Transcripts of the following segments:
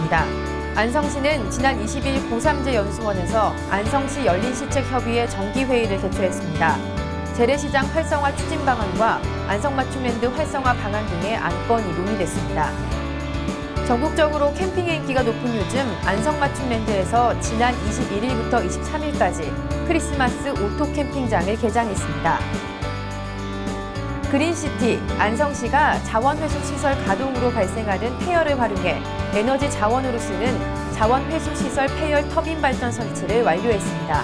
있습니다. 안성시는 지난 20일 고3제연수원에서 안성시 열린시책협의회 정기회의를 개최했습니다. 재래시장 활성화 추진 방안과 안성맞춤랜드 활성화 방안 등의 안건이 논의됐습니다. 전국적으로 캠핑의 인기가 높은 요즘 안성맞춤랜드에서 지난 21일부터 23일까지 크리스마스 오토 캠핑장을 개장했습니다. 그린시티, 안성시가 자원회수시설 가동으로 발생하는 폐열을 활용해 에너지 자원으로 쓰는 자원회수시설 폐열 터빈 발전 설치를 완료했습니다.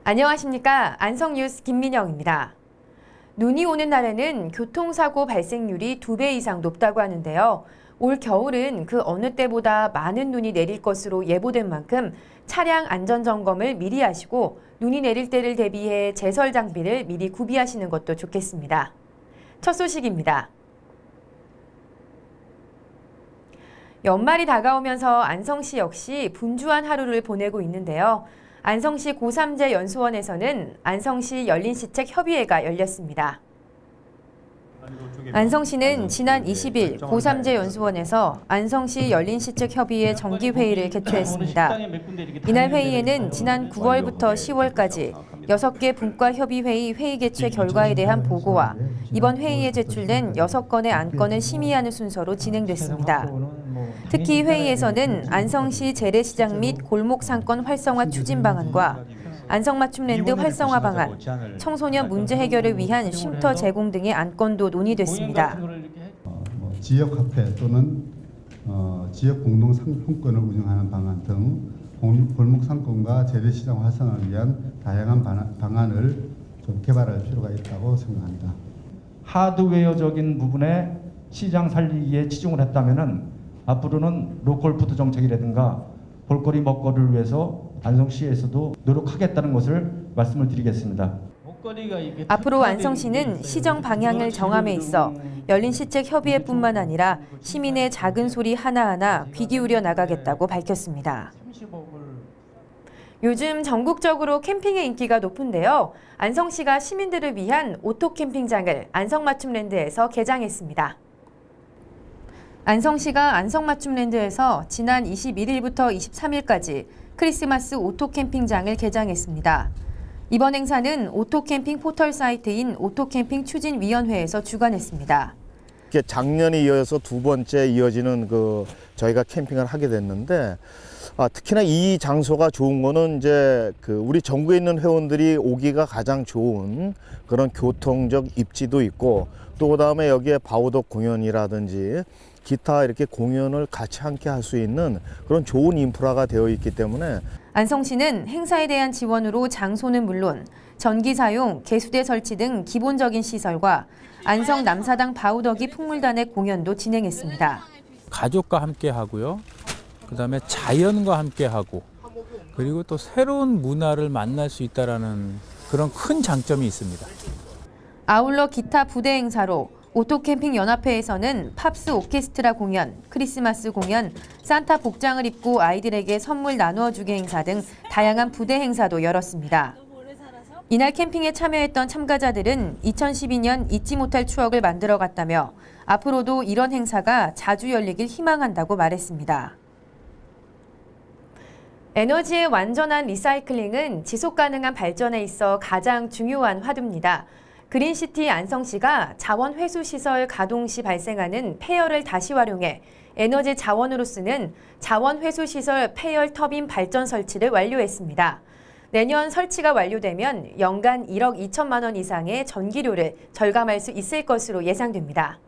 안녕하십니까. 안성뉴스 김민영입니다. 눈이 오는 날에는 교통사고 발생률이 2배 이상 높다고 하는데요. 올 겨울은 그 어느 때보다 많은 눈이 내릴 것으로 예보된 만큼 차량 안전점검을 미리 하시고 눈이 내릴 때를 대비해 제설 장비를 미리 구비하시는 것도 좋겠습니다. 첫 소식입니다. 연말이 다가오면서 안성시 역시 분주한 하루를 보내고 있는데요. 안성시 고3제 연수원에서는 안성시 열린시책협의회가 열렸습니다. 안성시는 지난 20일 고3제 연수원에서 안성시 열린시책협의회 정기회의를 개최했습니다. 이날 회의에는 지난 9월부터 10월까지 6개 분과협의회의 회의 개최 결과에 대한 보고와 이번 회의에 제출된 6건의 안건을 심의하는 순서로 진행됐습니다. 특히 회의에서는 안성시 재래시장 및 골목상권 활성화 추진 방안과 안성맞춤랜드 활성화 방안, 청소년 문제 해결을 위한 쉼터 제공 등의 안건도 논의됐습니다. 지역 화폐 또는 지역 공동 상품권을 운영하는 방안 등 골목 상권과 재래시장 활성화를 위한 다양한 방안을 좀 개발할 필요가 있다고 생각합니다. 하드웨어적인 부분에 시장 살리기에 치중을 했다면은 앞으로는 로컬 푸드 정책이라든가 볼거리 먹거리를 위해서 안성시에서도 노력하겠다는 것을 말씀을 드리겠습니다. 앞으로 안성시는 시정 방향을 정함에 있어 열린시책협의회뿐만 아니라 시민의 작은 소리 하나하나 귀 기울여 나가겠다고 밝혔습니다. 요즘 전국적으로 캠핑의 인기가 높은데요. 안성시가 시민들을 위한 오토 캠핑장을 안성맞춤랜드에서 개장했습니다. 안성시가 안성맞춤랜드에서 지난 21일부터 23일까지 크리스마스 오토 캠핑장을 개장했습니다. 이번 행사는 오토 캠핑 포털 사이트인 오토캠핑 추진위원회에서 주관했습니다. 작년에 이어서 두 번째 이어지는 저희가 캠핑을 하게 됐는데 특히나 이 장소가 좋은 거는 이제 우리 전국에 있는 회원들이 오기가 가장 좋은 그런 교통적 입지도 있고 또 그다음에 여기에 바우덕 공연이라든지 기타 이렇게 공연을 같이 함께 할 수 있는 그런 좋은 인프라가 되어 있기 때문에 안성시는 행사에 대한 지원으로 장소는 물론 전기 사용, 개수대 설치 등 기본적인 시설과 안성 남사당 바우덕이 풍물단의 공연도 진행했습니다. 가족과 함께 하고요. 그다음에 자연과 함께 하고 그리고 또 새로운 문화를 만날 수 있다라는 그런 큰 장점이 있습니다. 아울러 기타 부대 행사로 오토캠핑 연합회에서는 팝스 오케스트라 공연, 크리스마스 공연, 산타 복장을 입고 아이들에게 선물 나누어 주기 행사 등 다양한 부대 행사도 열었습니다. 이날 캠핑에 참여했던 참가자들은 2012년 잊지 못할 추억을 만들어갔다며 앞으로도 이런 행사가 자주 열리길 희망한다고 말했습니다. 에너지의 완전한 리사이클링은 지속 가능한 발전에 있어 가장 중요한 화두입니다. 그린시티 안성시가 자원회수시설 가동 시 발생하는 폐열을 다시 활용해 에너지 자원으로 쓰는 자원회수시설 폐열 터빈 발전 설치를 완료했습니다. 내년 설치가 완료되면 연간 1억 2천만 원 이상의 전기료를 절감할 수 있을 것으로 예상됩니다.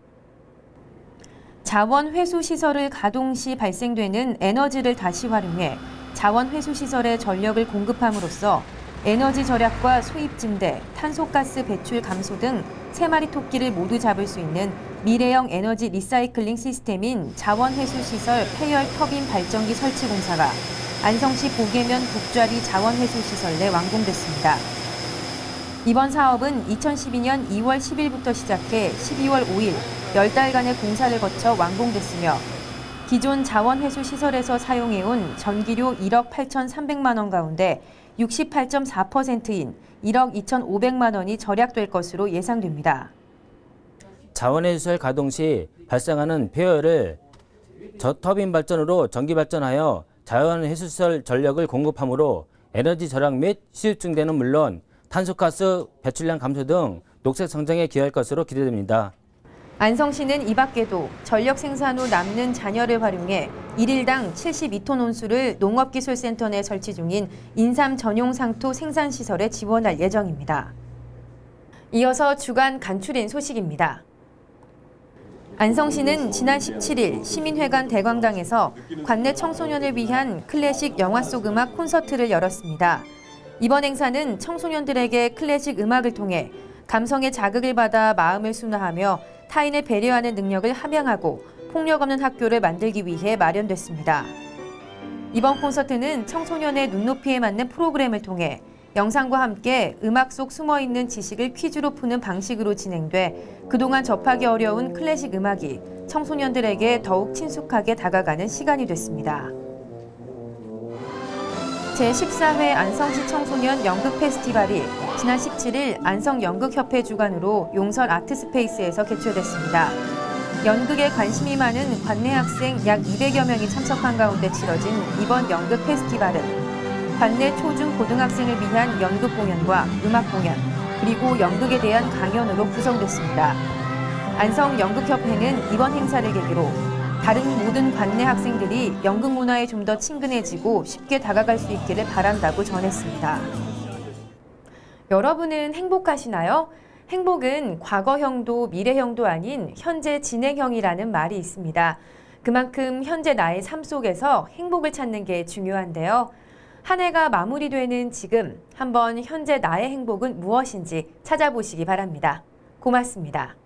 자원회수시설을 가동 시 발생되는 에너지를 다시 활용해 자원회수시설에 전력을 공급함으로써 에너지 절약과 수입 증대, 탄소가스 배출 감소 등 3마리 토끼를 모두 잡을 수 있는 미래형 에너지 리사이클링 시스템인 자원회수시설 폐열 터빈 발전기 설치 공사가 안성시 보계면 북좌리 자원회수시설 내 완공됐습니다. 이번 사업은 2012년 2월 10일부터 시작해 12월 5일 10달간의 공사를 거쳐 완공됐으며 기존 자원회수시설에서 사용해온 전기료 1억 8,300만 원 가운데 68.4%인 1억 2,500만 원이 절약될 것으로 예상됩니다. 자원회수시설 가동 시 발생하는 폐열을 저터빈 발전으로 전기 발전하여 자연 해수시설 전력을 공급하므로 에너지 절약 및 수입 증대는 물론 탄소가스 배출량 감소 등 녹색 성장에 기여할 것으로 기대됩니다. 안성시는 이 밖에도 전력 생산 후 남는 잔여를 활용해 1일당 72톤 온수를 농업기술센터 내 설치 중인 인삼 전용 상토 생산시설에 지원할 예정입니다. 이어서 주간 간추린 소식입니다. 안성시는 지난 17일 시민회관 대광당에서 관내 청소년을 위한 클래식 영화 속 음악 콘서트를 열었습니다. 이번 행사는 청소년들에게 클래식 음악을 통해 감성의 자극을 받아 마음을 순화하며 타인을 배려하는 능력을 함양하고 폭력 없는 학교를 만들기 위해 마련됐습니다. 이번 콘서트는 청소년의 눈높이에 맞는 프로그램을 통해 영상과 함께 음악 속 숨어있는 지식을 퀴즈로 푸는 방식으로 진행돼 그동안 접하기 어려운 클래식 음악이 청소년들에게 더욱 친숙하게 다가가는 시간이 됐습니다. 제14회 안성시 청소년 연극 페스티벌이 지난 17일 안성연극협회 주관으로 용설 아트스페이스에서 개최됐습니다. 연극에 관심이 많은 관내 학생 약 200여 명이 참석한 가운데 치러진 이번 연극 페스티벌은 관내 초중 고등학생을 위한 연극 공연과 음악 공연, 그리고 연극에 대한 강연으로 구성됐습니다. 안성연극협회는 이번 행사를 계기로 다른 모든 관내 학생들이 연극 문화에 좀 더 친근해지고 쉽게 다가갈 수 있기를 바란다고 전했습니다. 여러분은 행복하시나요? 행복은 과거형도 미래형도 아닌 현재 진행형이라는 말이 있습니다. 그만큼 현재 나의 삶 속에서 행복을 찾는 게 중요한데요. 한 해가 마무리되는 지금 한번 현재 나의 행복은 무엇인지 찾아보시기 바랍니다. 고맙습니다.